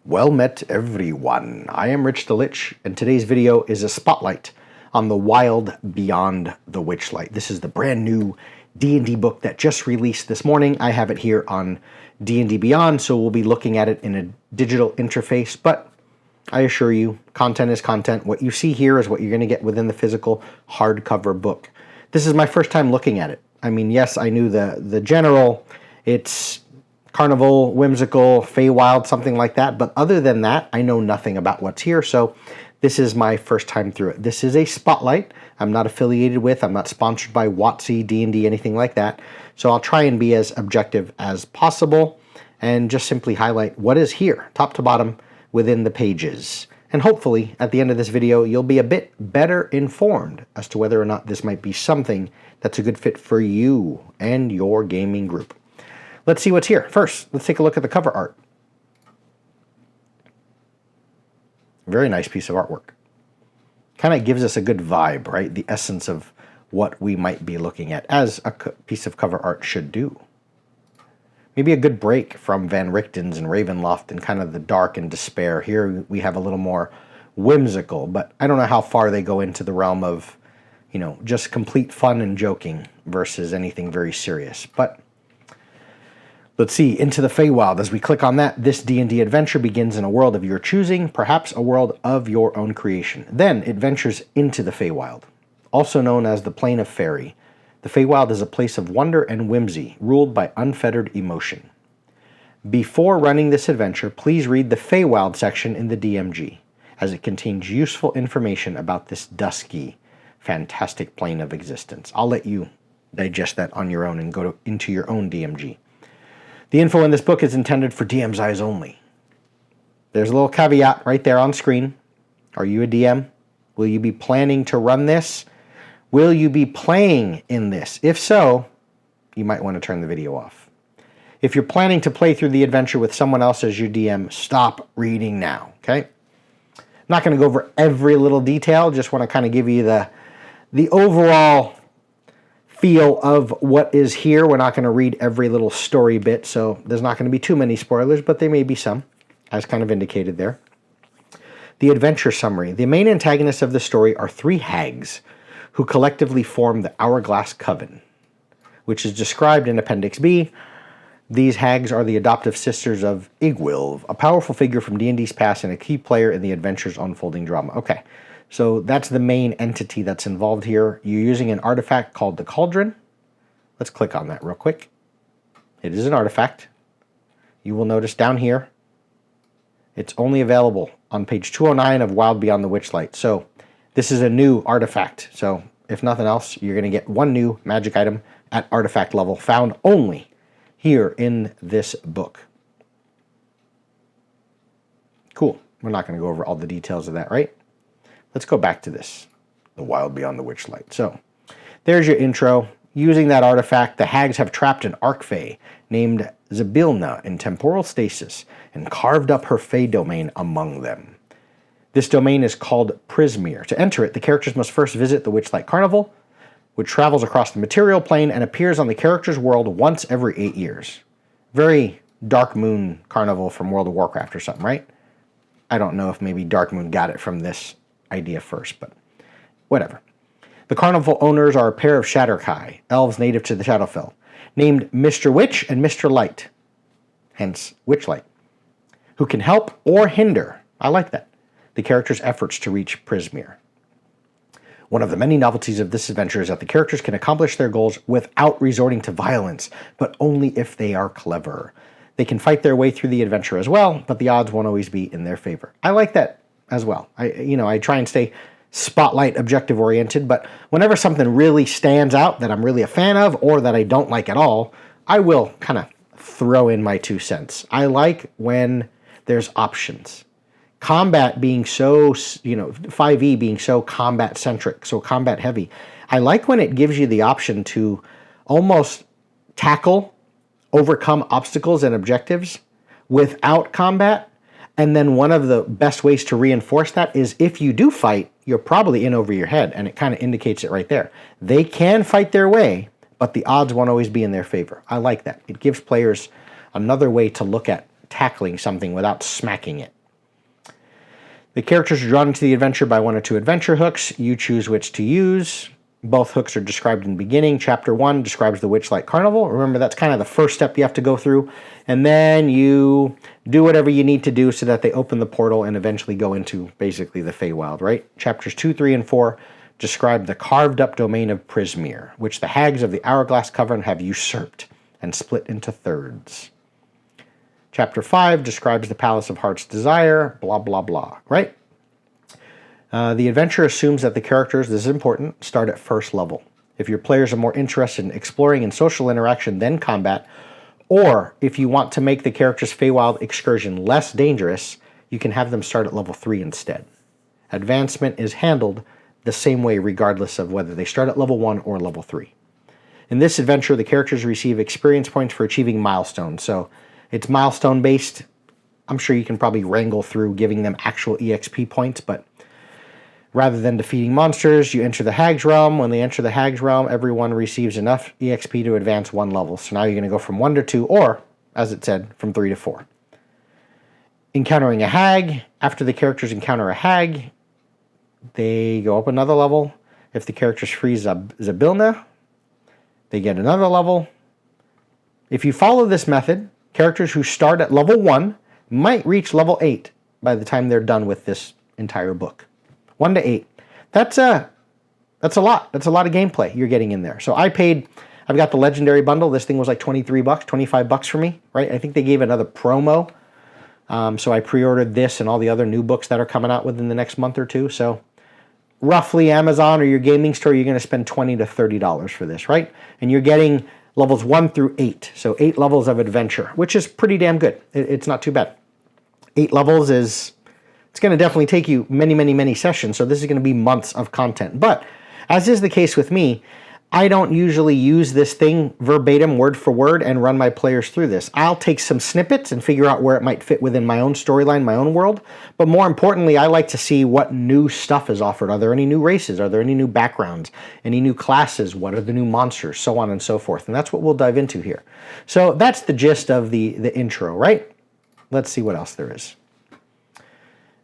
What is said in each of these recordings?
Well met, everyone. I am Rich the Lich, and today's video is a spotlight on the Wild Beyond the Witchlight. This is the brand new D&D book that just released this morning. I have it here on D&D Beyond, so we'll be looking at it in a digital interface, but I assure you, content is content. What you see here is what you're going to get within the physical hardcover book. This is my first time looking at it. I mean, yes, I knew the general, it's carnival, whimsical, Feywild, something like that. But other than that, I know nothing about what's here. So this is my first time through it. This is a spotlight. I'm not affiliated with, I'm not sponsored by WotC, D&D, anything like that. So I'll try and be as objective as possible and just simply highlight what is here, top to bottom, within the pages. And hopefully, at the end of this video, you'll be a bit better informed as to whether or not this might be something that's a good fit for you and your gaming group. Let's see what's here. First, let's take a look at the cover art. Very nice piece of artwork. Kind of gives us a good vibe, right? The essence of what we might be looking at, as a piece of cover art should do. Maybe a good break from Van Richten's and Ravenloft and kind of the dark and despair. Here we have a little more whimsical, but I don't know how far they go into the realm of, you know, just complete fun and joking versus anything very serious. But let's see, into the Feywild. As we click on that, this D&D adventure begins in a world of your choosing, perhaps a world of your own creation. Then it ventures into the Feywild, also known as the Plane of Fairy. The Feywild is a place of wonder and whimsy, ruled by unfettered emotion. Before running this adventure, please read the Feywild section in the DMG, as it contains useful information about this dusky, fantastic plane of existence. I'll let you digest that on your own and go into your own DMG. The info in this book is intended for DM's eyes only. There's a little caveat right there on screen. Are you a DM? Will you be planning to run this? Will you be playing in this? If so, you might want to turn the video off. If you're planning to play through the adventure with someone else as your DM, stop reading now, okay? I'm not going to go over every little detail, just want to kind of give you the overall feel of what is here. We're not going to read every little story bit, so there's not going to be too many spoilers, but there may be some, as kind of indicated there. The adventure summary. The main antagonists of the story are three hags, who collectively form the Hourglass Coven, which is described in Appendix B. These hags are the adoptive sisters of Igwilv, a powerful figure from D&D's past and a key player in the adventure's unfolding drama. Okay. So that's the main entity that's involved here. You're using an artifact called the Cauldron. Let's click on that real quick. It is an artifact. You will notice down here, it's only available on page 209 of Wild Beyond the Witchlight. So this is a new artifact. So if nothing else, you're going to get one new magic item at artifact level, found only here in this book. Cool. We're not going to go over all the details of that, right? Let's go back to this, the Wild Beyond the Witchlight. So, there's your intro. Using that artifact, the hags have trapped an Archfey named Zybilna in temporal stasis and carved up her Fey domain among them. This domain is called Prismere. To enter it, the characters must first visit the Witchlight Carnival, which travels across the material plane and appears on the character's world once every 8 years. Very Dark Moon Carnival from World of Warcraft or something, right? I don't know if maybe Dark Moon got it from this idea first, but whatever. The carnival owners are a pair of Shatterkai, elves native to the Shadowfell, named Mr. Witch and Mr. Light, hence Witchlight, who can help or hinder, I like that, the character's efforts to reach Prismere. One of the many novelties of this adventure is that the characters can accomplish their goals without resorting to violence, but only if they are clever. They can fight their way through the adventure as well, but the odds won't always be in their favor. I like that as well. I try and stay spotlight objective oriented, but whenever something really stands out that I'm really a fan of or that I don't like at all, I will kind of throw in my 2 cents. I like when there's options. Combat being so, 5e being so combat centric, so combat heavy. I like when it gives you the option to almost tackle, overcome obstacles and objectives without combat. And then one of the best ways to reinforce that is if you do fight, you're probably in over your head, and it kind of indicates it right there. They can fight their way, but the odds won't always be in their favor. I like that. It gives players another way to look at tackling something without smacking it. The characters are drawn into the adventure by 1 or 2 adventure hooks. You choose which to use. Both hooks are described in the beginning. Chapter 1 describes the Witchlight Carnival. Remember, that's kind of the first step you have to go through. And then you do whatever you need to do so that they open the portal and eventually go into basically the Feywild, right? Chapters 2, 3, and 4 describe the carved-up domain of Prismeer, which the hags of the Hourglass Cavern have usurped and split into thirds. Chapter 5 describes the Palace of Heart's Desire, blah, blah, blah, right? The adventure assumes that the characters, this is important, start at first level. If your players are more interested in exploring and social interaction than combat, or if you want to make the character's Feywild excursion less dangerous, you can have them start at level 3 instead. Advancement is handled the same way regardless of whether they start at level 1 or level 3. In this adventure, the characters receive experience points for achieving milestones, so it's milestone based. I'm sure you can probably wrangle through giving them actual EXP points, but rather than defeating monsters, you enter the Hag's Realm. When they enter the Hag's Realm, everyone receives enough EXP to advance 1 level. So now you're going to go from 1 to 2, or, as it said, from 3 to 4. Encountering a hag. After the characters encounter a hag, they go up another level. If the characters free Zabilna, they get another level. If you follow this method, characters who start at level 1 might reach level 8 by the time they're done with this entire book. 1 to 8. That's a lot. That's a lot of gameplay you're getting in there. So I've got the Legendary Bundle. This thing was like $23, $25 for me, right? I think they gave another promo. So I pre-ordered this and all the other new books that are coming out within the next month or two. So roughly Amazon or your gaming store, you're going to spend $20 to $30 for this, right? And you're getting levels 1 through 8. So 8 levels of adventure, which is pretty damn good. It's not too bad. 8 levels is... It's going to definitely take you many, many, many sessions, so this is going to be months of content. But, as is the case with me, I don't usually use this thing verbatim, word for word, and run my players through this. I'll take some snippets and figure out where it might fit within my own storyline, my own world. But more importantly, I like to see what new stuff is offered. Are there any new races? Are there any new backgrounds? Any new classes? What are the new monsters? So on and so forth. And that's what we'll dive into here. So that's the gist of the intro, right? Let's see what else there is.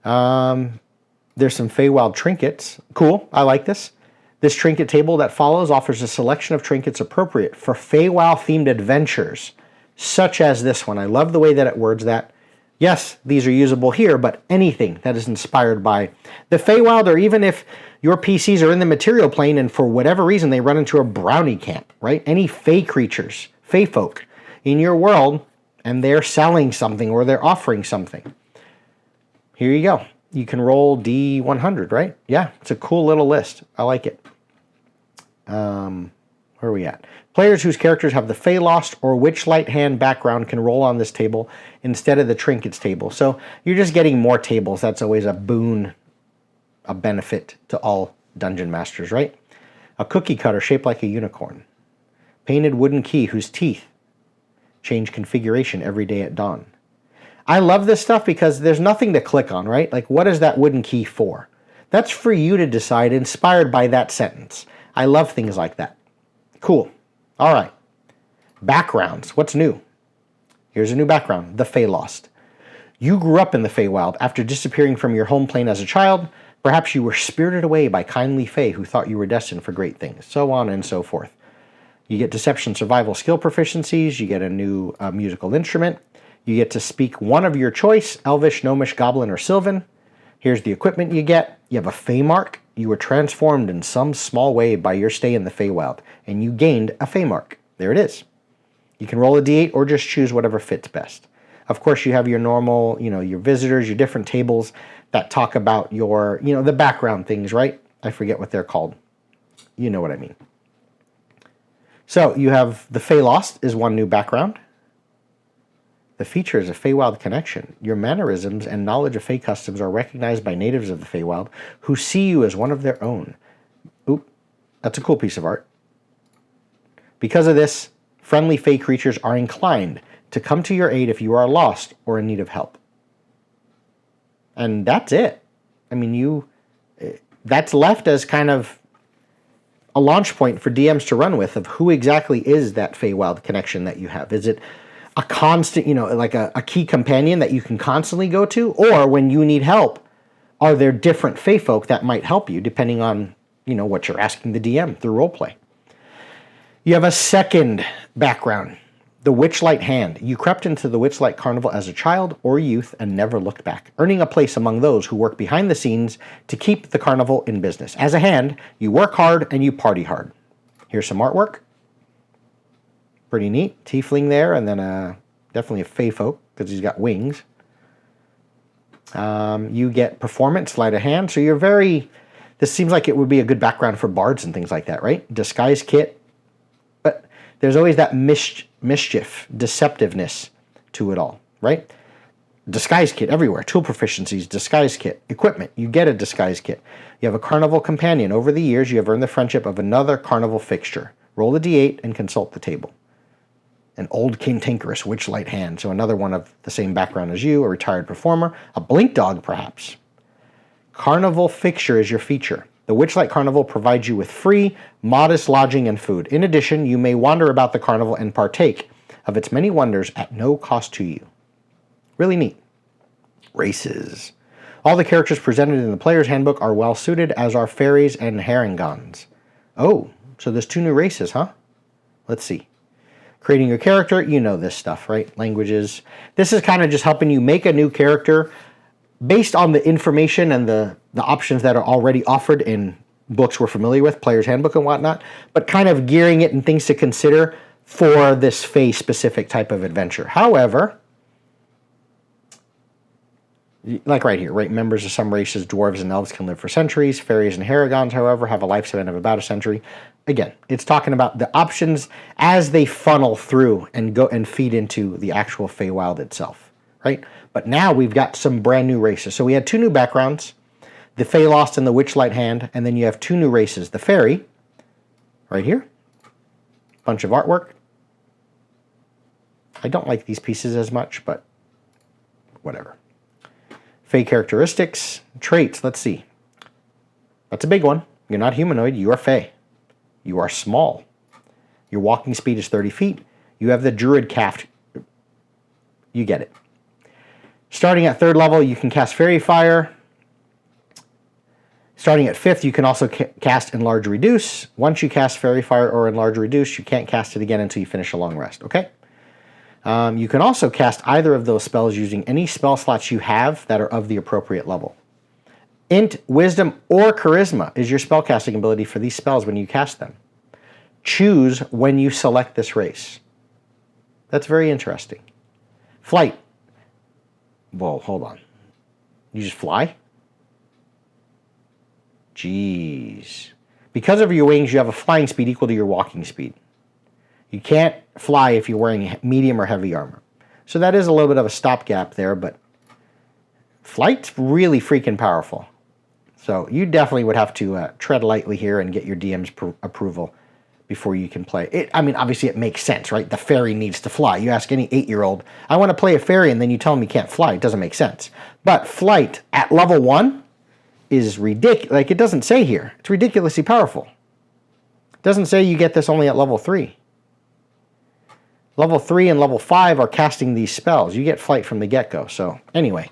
There's some Feywild Trinkets. Cool, I like this. This trinket table that follows offers a selection of trinkets appropriate for Feywild-themed adventures, such as this one. I love the way that it words that. Yes, these are usable here, but anything that is inspired by the Feywild, or even if your PCs are in the material plane and for whatever reason they run into a brownie camp, right? Any Fey creatures, Fey folk in your world, and they're selling something or they're offering something. Here you go. You can roll D100, right? Yeah, it's a cool little list. I like it. Where are we at? Players whose characters have the Feylost or Witchlight hand background can roll on this table instead of the Trinkets table. So you're just getting more tables. That's always a boon, a benefit to all dungeon masters, right? A cookie cutter shaped like a unicorn. Painted wooden key whose teeth change configuration every day at dawn. I love this stuff because there's nothing to click on, right? Like, what is that wooden key for? That's for you to decide, inspired by that sentence. I love things like that. Cool. All right. Backgrounds. What's new? Here's a new background. The Feylost. You grew up in the Feywild after disappearing from your home plane as a child. Perhaps you were spirited away by kindly Fey who thought you were destined for great things. So on and so forth. You get deception survival skill proficiencies. You get a new musical instrument. You get to speak one of your choice, Elvish, Gnomish, Goblin, or Sylvan. Here's the equipment you get. You have a Fey mark. You were transformed in some small way by your stay in the Feywild, and you gained a Fey mark. There it is. You can roll a d8 or just choose whatever fits best. Of course, you have your normal, your visitors, your different tables that talk about your, the background things, right? I forget what they're called. You know what I mean. So you have the Feylost is one new background. The feature is a Feywild connection. Your mannerisms and knowledge of Fey customs are recognized by natives of the Feywild who see you as one of their own. Oop, that's a cool piece of art. Because of this, friendly Fey creatures are inclined to come to your aid if you are lost or in need of help. And that's it. I mean, that's left as kind of a launch point for DMs to run with of who exactly is that Feywild connection that you have. Is it a constant, like a key companion that you can constantly go to? Or when you need help, are there different Fey folk that might help you depending on, what you're asking the DM through roleplay. You have a second background, the Witchlight Hand. You crept into the Witchlight Carnival as a child or youth and never looked back, earning a place among those who work behind the scenes to keep the carnival in business. As a hand, you work hard and you party hard. Here's some artwork. Pretty neat. Tiefling there, and then definitely a Fey folk because he's got wings. You get performance, sleight of hand. So you're this seems like it would be a good background for bards and things like that, right? Disguise kit. But there's always that mischief, deceptiveness to it all, right? Disguise kit everywhere. Tool proficiencies, disguise kit. Equipment, you get a disguise kit. You have a carnival companion. Over the years, you have earned the friendship of another carnival fixture. Roll a d8 and consult the table. An old cantankerous Witchlight Hand, so another one of the same background as you, a retired performer, a blink dog perhaps. Carnival fixture is your feature. The Witchlight Carnival provides you with free, modest lodging and food. In addition, you may wander about the carnival and partake of its many wonders at no cost to you. Really neat. Races. All the characters presented in the player's handbook are well suited, as are fairies and Harengons. Oh, so there's 2 new races, huh? Let's see. Creating your character, you know this stuff, right? Languages. This is kind of just helping you make a new character based on the information and the options that are already offered in books we're familiar with, Player's Handbook and whatnot, but kind of gearing it and things to consider for this Fey-specific type of adventure. However, like right here, right? Members of some races, dwarves and elves, can live for centuries. Fairies and Harengons, however, have a lifespan of about a century. Again, it's talking about the options as they funnel through and go and feed into the actual Feywild itself, right? But now we've got some brand new races. So we had 2 new backgrounds, the Fey Lost and the Witchlight Hand, and then you have 2 new races, the Fairy, right here, bunch of artwork. I don't like these pieces as much, but whatever. Fey characteristics, traits, let's see. That's a big one. You're not humanoid, you are Fey. You are small. Your walking speed is 30 feet. You have the Druid Caft. You get it. Starting at 3rd level, you can cast Fairy Fire. Starting at 5th, you can also cast Enlarge Reduce. Once you cast Fairy Fire or Enlarge Reduce, you can't cast it again until you finish a long rest, okay? You can also cast either of those spells using any spell slots you have that are of the appropriate level. Int, Wisdom, or Charisma is your spellcasting ability for these spells when you cast them. Choose when you select this race. That's very interesting. Flight. Whoa, hold on. You just fly? Jeez. Because of your wings, you have a flying speed equal to your walking speed. You can't fly if you're wearing medium or heavy armor. So that is a little bit of a stopgap there, but flight's really freaking powerful. So you definitely would have to tread lightly here and get your DM's approval before you can play. Obviously it makes sense, right? The fairy needs to fly. You ask any 8-year-old, I want to play a fairy, and then you tell them you can't fly. It doesn't make sense. But flight at level 1 is ridiculous. Like, it doesn't say here. It's ridiculously powerful. It doesn't say you get this only at level 3. Level 3 and level 5 are casting these spells. You get flight from the get-go. So anyway,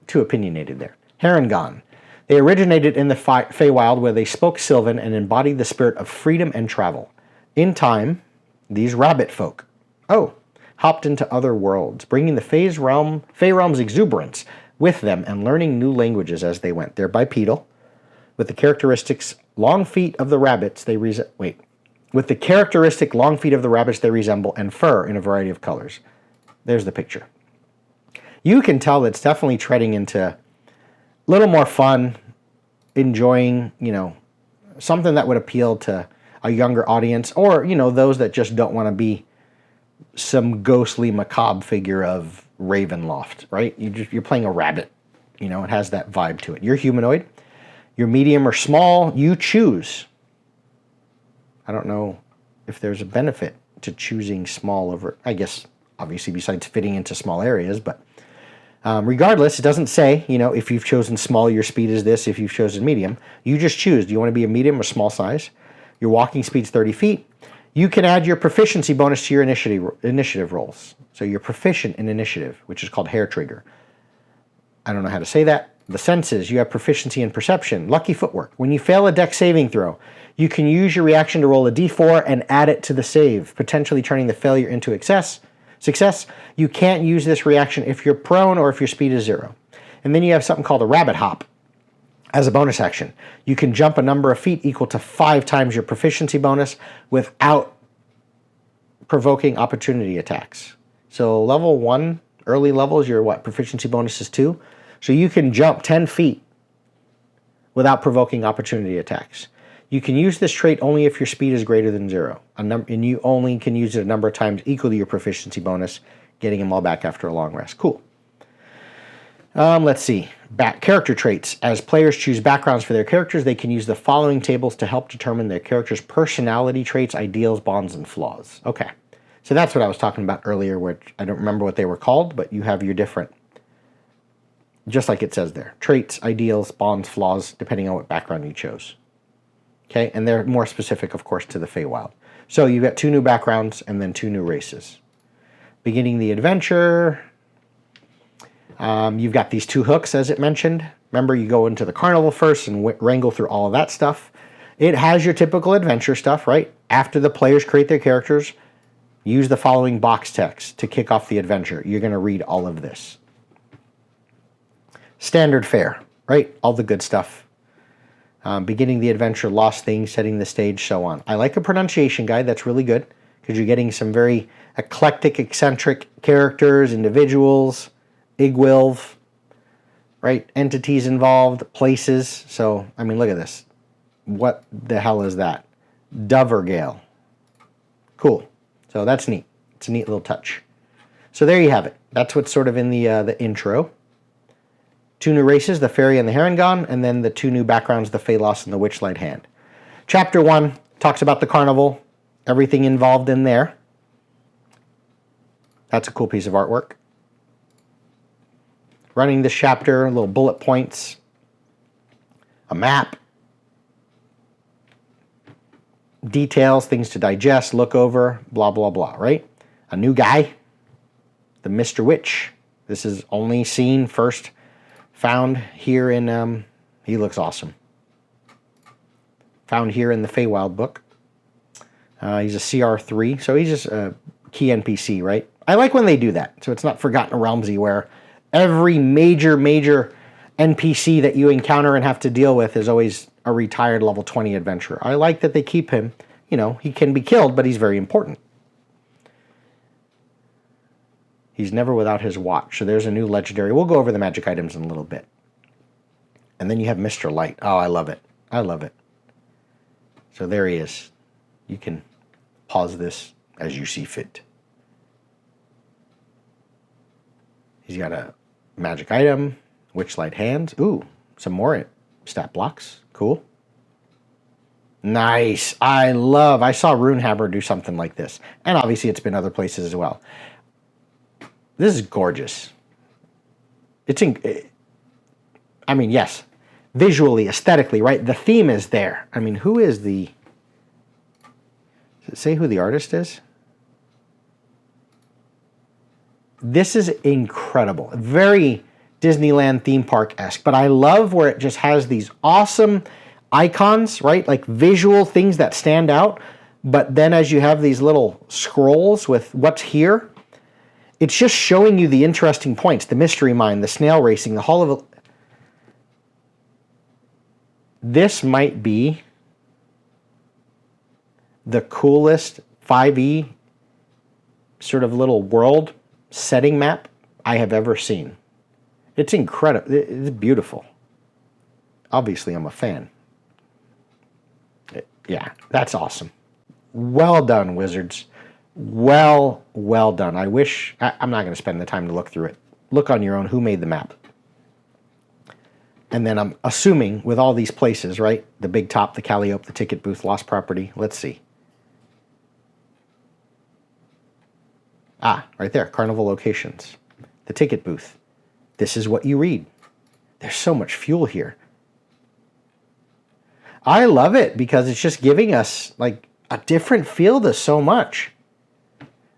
too opinionated there. Harengon. They originated in the Feywild, where they spoke Sylvan and embodied the spirit of freedom and travel. In time, these rabbit folk, hopped into other worlds, bringing the Fey realm's exuberance with them and learning new languages as they went. They're bipedal, with the characteristics long feet of the rabbits they with the characteristic long feet of the rabbits they resemble, and fur in a variety of colors. There's the picture. You can tell that it's definitely treading into a little more fun, enjoying, something that would appeal to a younger audience, or, those that just don't want to be some ghostly macabre figure of Ravenloft, right? You're playing a rabbit. It has that vibe to it. You're humanoid. You're medium or small. You choose. I don't know if there's a benefit to choosing small over, I guess, obviously besides fitting into small areas, but regardless, it doesn't say, if you've chosen small, your speed is this. If you've chosen medium, you just choose. Do you want to be a medium or small size? Your walking speed's 30 feet. You can add your proficiency bonus to your initiative rolls. So you're proficient in initiative, which is called Hair Trigger. I don't know how to say that. The senses, you have proficiency in perception. Lucky footwork. When you fail a dex saving throw, you can use your reaction to roll a d4 and add it to the save, potentially turning the failure into success. You can't use this reaction if you're prone or if your speed is 0. And then you have something called a rabbit hop as a bonus action. You can jump a number of feet equal to 5 times your proficiency bonus without provoking opportunity attacks. So level 1, early levels, your proficiency bonus is 2. So you can jump 10 feet without provoking opportunity attacks. You can use this trait only if your speed is greater than 0. And you only can use it a number of times equal to your proficiency bonus, getting them all back after a long rest. Cool. Let's see. Character traits. As players choose backgrounds for their characters, they can use the following tables to help determine their character's personality traits, ideals, bonds, and flaws. Okay. So that's what I was talking about earlier, which I don't remember what they were called, but you have your different, just like it says there, traits, ideals, bonds, flaws, depending on what background you chose. Okay, and they're more specific, of course, to the Feywild. So you've got 2 new backgrounds and then 2 new races. Beginning the adventure, you've got these 2 hooks, as it mentioned. Remember, you go into the carnival first and wrangle through all of that stuff. It has your typical adventure stuff, right? After the players create their characters, use the following box text to kick off the adventure. You're going to read all of this. Standard fare, right? All the good stuff. Beginning the adventure, lost things, setting the stage, so on. I like a pronunciation guide. That's really good because you're getting some very eclectic, eccentric characters, individuals, Igwilv, right? Entities involved, places. So, I mean, look at this. What the hell is that? Dovergale. Cool. So that's neat. It's a neat little touch. So there you have it. That's what's sort of in the intro. 2 new races, the Fairy and the Harengon, and then the 2 new backgrounds, the Phalos and the Witchlight Hand. Chapter 1 talks about the carnival, everything involved in there. That's a cool piece of artwork. Running this chapter, little bullet points, a map, details, things to digest, look over, blah, blah, blah, right? A new guy, the Mr. Witch. This is only seen first found here in, he looks awesome. Found here in the Feywild book. He's a CR3, so he's just a key NPC, right? I like when they do that, so it's not Forgotten Realmsy where every major NPC that you encounter and have to deal with is always a retired level 20 adventurer. I like that they keep him, you know, he can be killed, but he's very important. He's never without his watch. So there's a new legendary. We'll go over the magic items in a little bit. And then you have Mr. Light. Oh, I love it. I love it. So there he is. You can pause this as you see fit. He's got a magic item, Witchlight hands. Ooh, some more stat blocks. Cool. Nice. I saw Runehammer do something like this. And obviously it's been other places as well. This is gorgeous. I mean, yes, visually, aesthetically, right? The theme is there. I mean, who is the... Does it say who the artist is? This is incredible. Very Disneyland theme park-esque. But I love where it just has these awesome icons, right? Like visual things that stand out. But then as you have these little scrolls with what's here, it's just showing you the interesting points, the mystery mine, the snail racing, the Hall of... This might be the coolest 5e sort of little world setting map I have ever seen. It's incredible. It's beautiful. Obviously, I'm a fan. Yeah, that's awesome. Well done, Wizards. Well done. I'm not going to spend the time to look through it. Look on your own who made the map. And then I'm assuming with all these places, right? The Big Top, the Calliope, the Ticket Booth, Lost Property. Let's see. Ah, right there. Carnival locations. The Ticket Booth. This is what you read. There's so much fuel here. I love it because it's just giving us like a different feel to so much.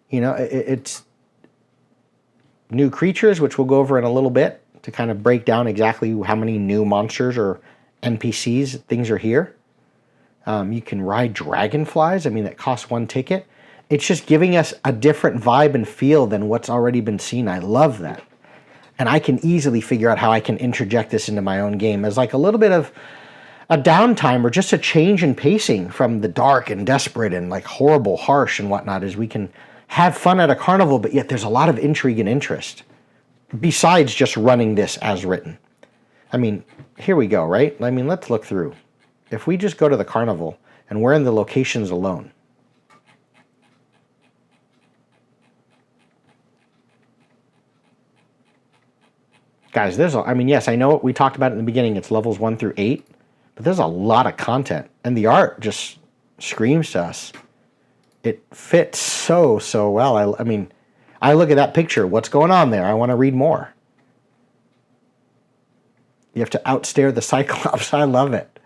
You know, it's new creatures, which we'll go over in a little bit. to kind of break down exactly how many new monsters or NPCs, things are here. You can ride dragonflies. I mean, that costs 1 ticket. It's just giving us a different vibe and feel than what's already been seen. I love that. And I can easily figure out how I can interject this into my own game as like a little bit of a downtime or just a change in pacing from the dark and desperate and like horrible, harsh and whatnot, as we can have fun at a carnival, but yet there's a lot of intrigue and interest besides just running this as written. I mean, here we go, right? I mean, let's look through. If we just go to the carnival and we're in the locations alone, guys, I mean, yes, I know we talked about it in the beginning. It's levels 1 through 8, but there's a lot of content, and the art just screams to us. It fits so well. I mean, I look at that picture. What's going on there? I want to read more. You have to outstare the Cyclops. I love it.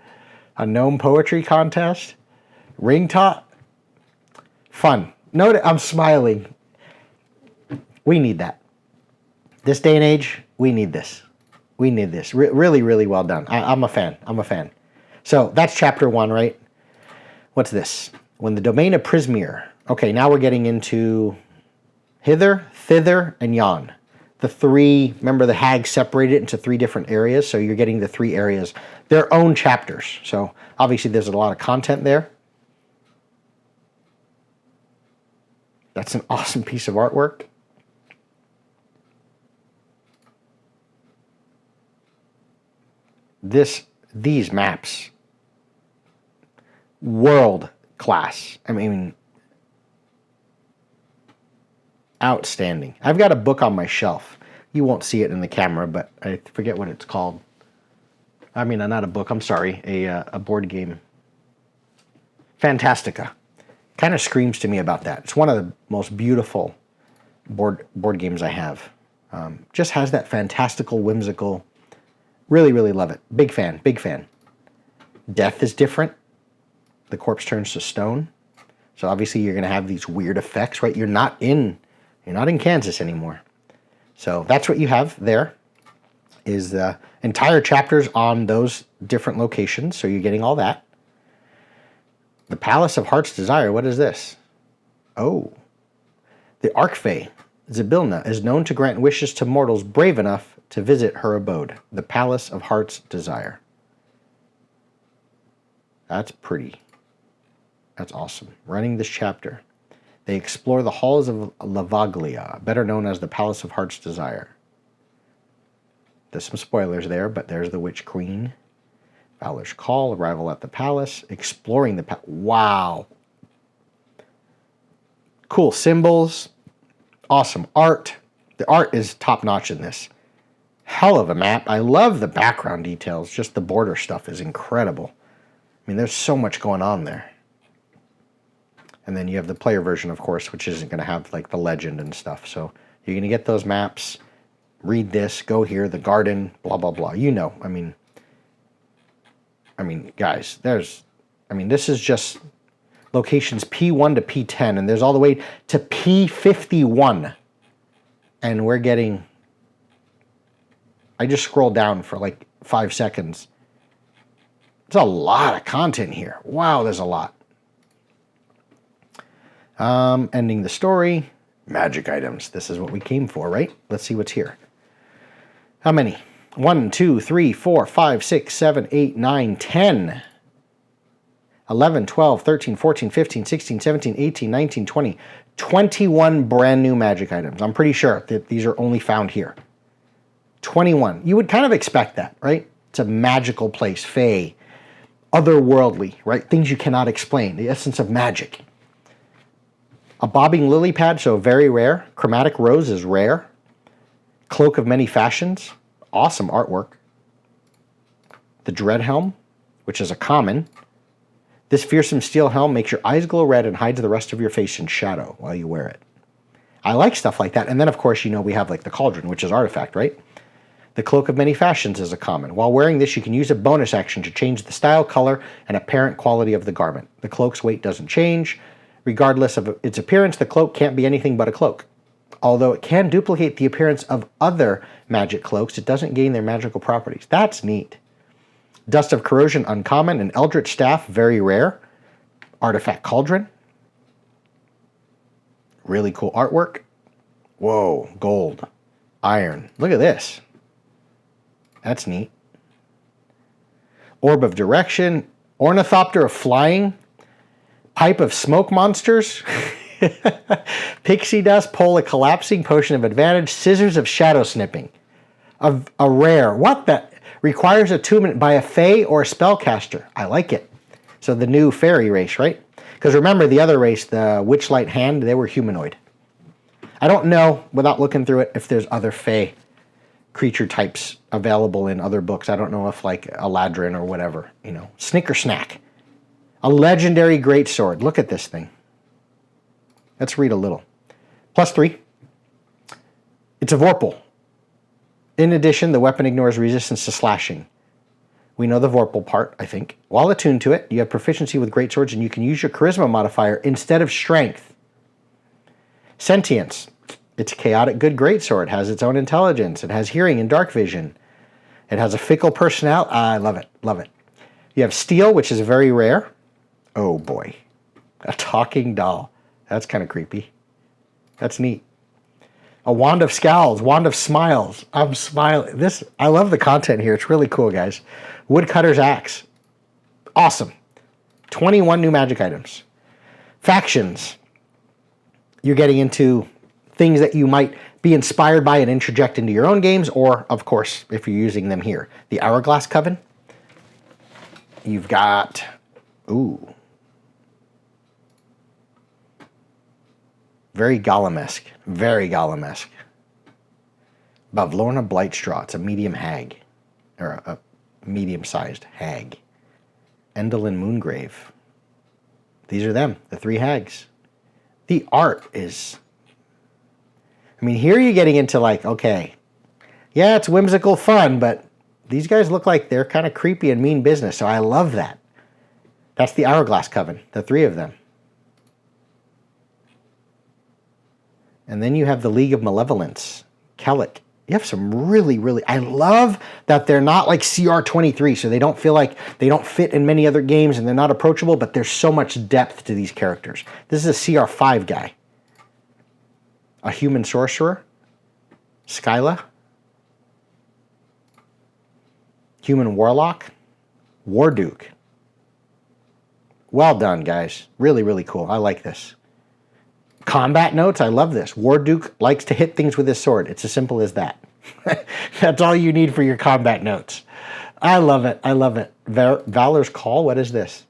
A gnome poetry contest. Ring top. Fun. Note, I'm smiling. We need that. This day and age, we need this. We need this. Really, really well done. I'm a fan. I'm a fan. So that's chapter 1, right? What's this? When the domain of Prismeer. Okay, now we're getting into hither, thither, and yon. The 3, remember the hag separated it into 3 different areas, so you're getting the 3 areas, their own chapters. So obviously there's a lot of content there. That's an awesome piece of artwork. These maps, world class. I mean, outstanding. I've got a book on my shelf. You won't see it in the camera, but I forget what it's called. I mean, not a book, I'm sorry, a board game. Fantastica. Kind of screams to me about that. It's one of the most beautiful board games I have. Just has that fantastical, whimsical. Really, really love it. Big fan, big fan. Death is different. The corpse turns to stone. So obviously you're going to have these weird effects, right? You're not in Kansas anymore. So that's what you have there, is the entire chapters on those different locations. So you're getting all that. The Palace of Heart's Desire, what is this? Oh, the Archfey, Zybilna, is known to grant wishes to mortals brave enough to visit her abode, the Palace of Heart's Desire. That's pretty. That's awesome. Running this chapter. They explore the halls of Lavaglia, better known as the Palace of Heart's Desire. There's some spoilers there, but there's the Witch Queen. Valor's Call, arrival at the palace, exploring the palace. Wow. Cool symbols. Awesome art. The art is top-notch in this. Hell of a map. I love the background details. Just the border stuff is incredible. I mean, there's so much going on there. And then you have the player version, of course, which isn't going to have like the legend and stuff. So you're going to get those maps, read this, go here, the garden, blah, blah, blah. You know, I mean, guys, this is just locations P1 to P10, and there's all the way to P51. And we're getting, I just scrolled down for like 5 seconds. There's a lot of content here. Wow, there's a lot. Ending the story. Magic items. This is what we came for, right? Let's see what's here. How many? 1, 2, 3, 4, 5, 6, 7, 8, 9, 10. 11, 12, 13, 14, 15, 16, 17, 18, 19, 20. 21 brand new magic items. I'm pretty sure that these are only found here. 21. You would kind of expect that, right? It's a magical place. Fey. Otherworldly, right? Things you cannot explain. The essence of magic. A bobbing lily pad, so very rare. Chromatic rose is rare. Cloak of many fashions. Awesome artwork. The dread helm, which is a common. This fearsome steel helm makes your eyes glow red and hides the rest of your face in shadow while you wear it. I like stuff like that. And then, of course, you know, we have like the Cauldron, which is artifact, right? The Cloak of Many Fashions is a common. While wearing this, you can use a bonus action to change the style, color, and apparent quality of the garment. The cloak's weight doesn't change. Regardless of its appearance, the cloak can't be anything but a cloak. Although it can duplicate the appearance of other magic cloaks, it doesn't gain their magical properties. That's neat. Dust of Corrosion, uncommon. An Eldritch Staff, very rare. Artifact Cauldron. Really cool artwork. Whoa, gold. Iron. Look at this. That's neat. Orb of Direction. Ornithopter of Flying. Pipe of Smoke Monsters. Pixie Dust. Pole of Collapsing. Potion of Advantage. Scissors of Shadow Snipping. A rare. What the? Requires attunement by a Fey or a Spellcaster. I like it. So the new fairy race, right? Because remember the other race, the Witchlight Hand, they were humanoid. I don't know, without looking through it, if there's other Fey creature types available in other books. I don't know if like Eladrin or whatever, you know. Snicker Snack. A legendary greatsword. Look at this thing. Let's read a little. +3. It's a Vorpal. In addition, the weapon ignores resistance to slashing. We know the Vorpal part, I think. While attuned to it, you have proficiency with greatswords and you can use your charisma modifier instead of strength. Sentience. It's a chaotic good greatsword. It has its own intelligence. It has hearing and dark vision. It has a fickle personality. I love it. Love it. You have steel, which is very rare. Oh boy. A talking doll. That's kind of creepy. That's neat. A Wand of Scowls, Wand of Smiles. I'm smiling. I love the content here. It's really cool, guys. Woodcutter's Axe. Awesome. 21 new magic items. Factions. You're getting into things that you might be inspired by and interject into your own games, or, of course, if you're using them here. The Hourglass Coven. You've got... Ooh. Very Gollum-esque. Very Gollum-esque. Bavlorna Blightstraw. It's a medium hag. Or a medium-sized hag. Endolin Moongrave. These are them. The 3 hags. The art is... I mean, here you're getting into like, okay, yeah, it's whimsical fun, but these guys look like they're kind of creepy and mean business, so I love that. That's the Hourglass Coven. The 3 of them. And then you have the League of Malevolence, Kellic. You have some really, I love that they're not like CR23, so they don't feel like they don't fit in many other games and they're not approachable, but there's so much depth to these characters. This is a CR5 guy. A Human Sorcerer, Skyla. Human Warlock, Warduke. Well done, guys. Really cool. I like this. Combat notes, I love this. Warduke likes to hit things with his sword. It's as simple as that. That's all you need for your combat notes. I love it. I love it. Valor's Call, what is this?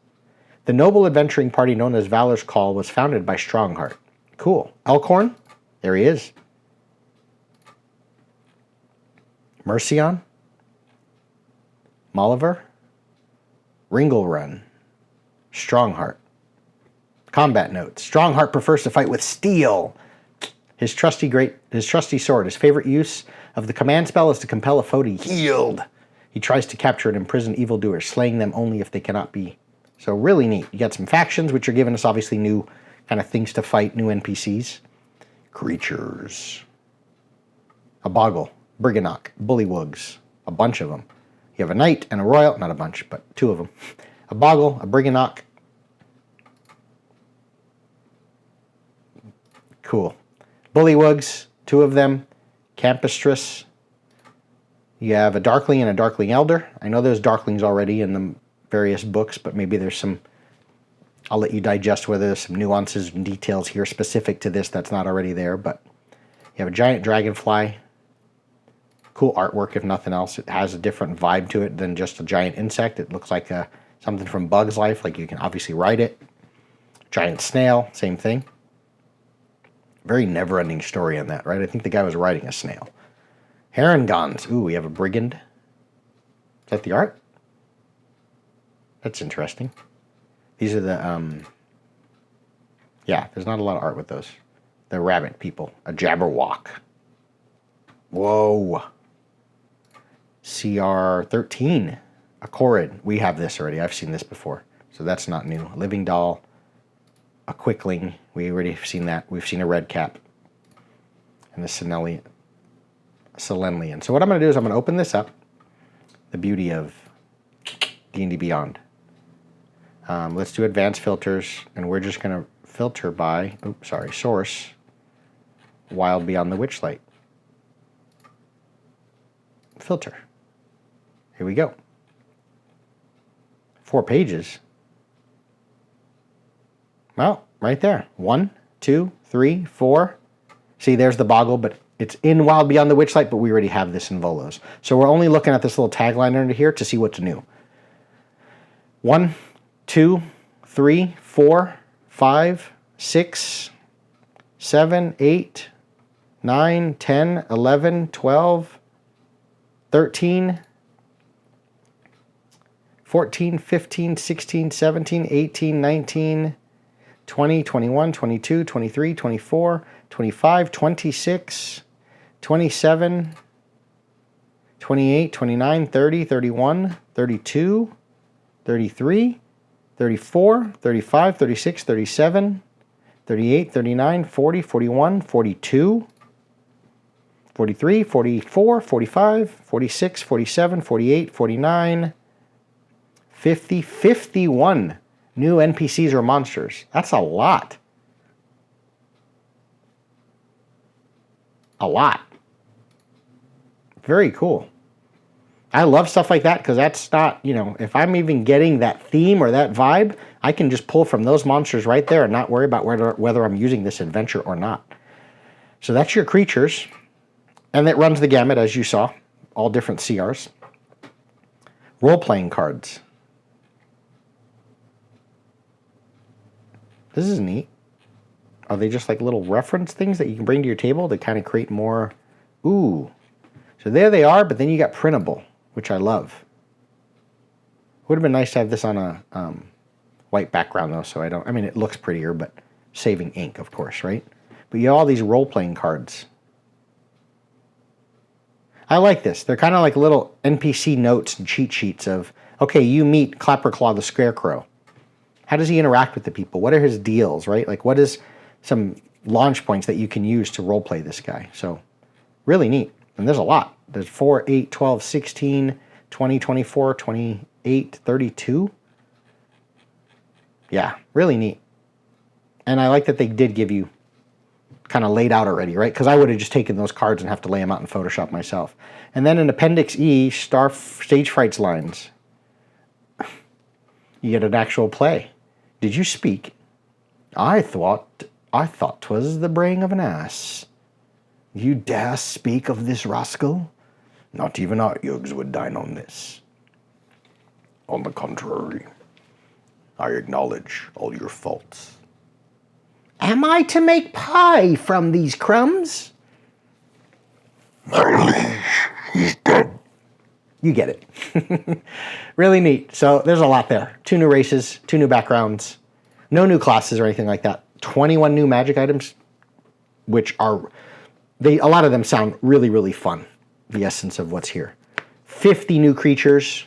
The noble adventuring party known as Valor's Call was founded by Strongheart. Cool. Elkhorn, there he is. Mercion, Moliver, Ringlerun, Strongheart. Combat notes. Strongheart prefers to fight with steel. His trusty sword. His favorite use of the command spell is to compel a foe to yield. He tries to capture and imprison evildoers, slaying them only if they cannot be. So really neat. You got some factions, which are giving us obviously new kind of things to fight, new NPCs. Creatures. A Boggle, Briganock, Bullywugs, a bunch of them. You have a Knight and a Royal, not a bunch, but 2 of them. A Boggle, a Briganock. Cool. Bullywugs, 2 of them. Campestress. You have a Darkling and a Darkling Elder. I know there's Darklings already in the various books, but maybe there's some... I'll let you digest whether there's some nuances and details here specific to this that's not already there, but you have a giant dragonfly. Cool artwork, if nothing else. It has a different vibe to it than just a giant insect. It looks like something from Bug's Life, like you can obviously ride it. Giant snail, same thing. Very never-ending story on that, right? I think the guy was riding a snail. Harengons. Ooh, we have a brigand. Is that the art? That's interesting. These are the, yeah, there's not a lot of art with those. The rabbit people. A Jabberwock. Whoa. CR13. A Corrid. We have this already. I've seen this before. So that's not new. A Living Doll. A Quickling. We already have seen that. We've seen a Red Cap. and the Selenian. So what I'm going to do is I'm going to open this up. The beauty of D&D Beyond. Let's do advanced filters, and we're just going to filter by, source, Wild Beyond the Witchlight. Filter. Here we go. 4 pages. Well, right there. 1, 2, 3, 4. See, there's the Boggle, but it's in Wild Beyond the Witchlight, but we already have this in Volos. So we're only looking at this little tagline under here to see what's new. 1, 2, 3, 4, 5, 6, 7, 8, 9, 10, 11, 12, 13, 14, 15, 16, 17, 18, 19, 20, 21, 22, 23, 24, 25, 26, 27, 28, 29, 30, 31, 32, 33, 34, 35, 36, 37, 38, 39, 40, 41, 42, 43, 44, 45, 46, 47, 48, 49, 50, 51 new NPCs or monsters. That's a lot. A lot. Very cool. I love stuff like that because that's not, if I'm even getting that theme or that vibe, I can just pull from those monsters right there and not worry about whether I'm using this adventure or not. So that's your creatures. And it runs the gamut, as you saw. All different CRs. Role-playing cards. This is neat. Are they just like little reference things that you can bring to your table to kind of create more? Ooh. So there they are, but then you got printable, which I love. Would have been nice to have this on a white background though, so it looks prettier, but saving ink, of course, right? But you have all these role-playing cards. I like this. They're kind of like little NPC notes and cheat sheets of, okay, you meet Clapperclaw the Scarecrow. How does he interact with the people? What are his deals, right? Like, what is some launch points that you can use to roleplay this guy? So, really neat. And there's a lot. There's 4, 8, 12, 16, 20, 24, 28, 32. Yeah, really neat. And I like that they did give you kind of laid out already, right? Because I would have just taken those cards and have to lay them out in Photoshop myself. And then in Appendix E, Stage Frights lines. You get an actual play. Did you speak? I thought 'twas the braying of an ass. You dare speak of this rascal? Not even our yugs would dine on this. On the contrary, I acknowledge all your faults. Am I to make pie from these crumbs? My liege, he's dead. You get it. Really neat. So there's a lot there. 2 new races, 2 new backgrounds, no new classes or anything like that. 21 new magic items, which are, a lot of them sound really, really fun. The essence of what's here. 50 new creatures.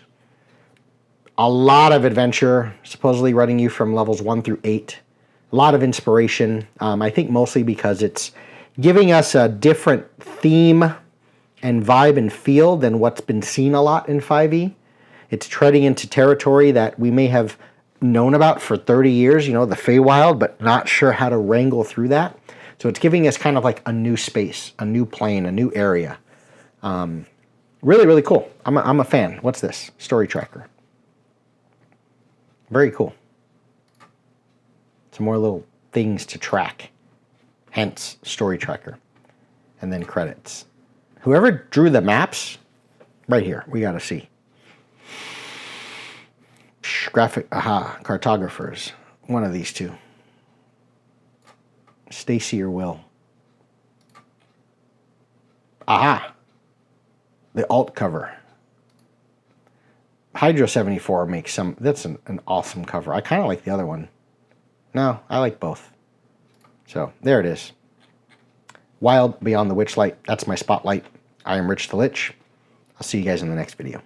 A lot of adventure, supposedly running you from levels 1 through 8. A lot of inspiration. I think mostly because it's giving us a different theme and vibe and feel than what's been seen a lot in 5e. It's treading into territory that we may have known about for 30 years, the Feywild, but not sure how to wrangle through that. So it's giving us kind of like a new space, a new plane, a new area. Really, really cool. I'm a fan. What's this? Story tracker. Very cool. Some more little things to track. Hence, story tracker. And then credits. Whoever drew the maps, right here, we got to see. Cartographers. One of these two. Stacy or Will. Aha. The alt cover. Hydro 74 makes some, that's an awesome cover. I kind of like the other one. No, I like both. So, there it is. Wild Beyond the Witchlight. That's my spotlight. I am Rich the Lich. I'll see you guys in the next video.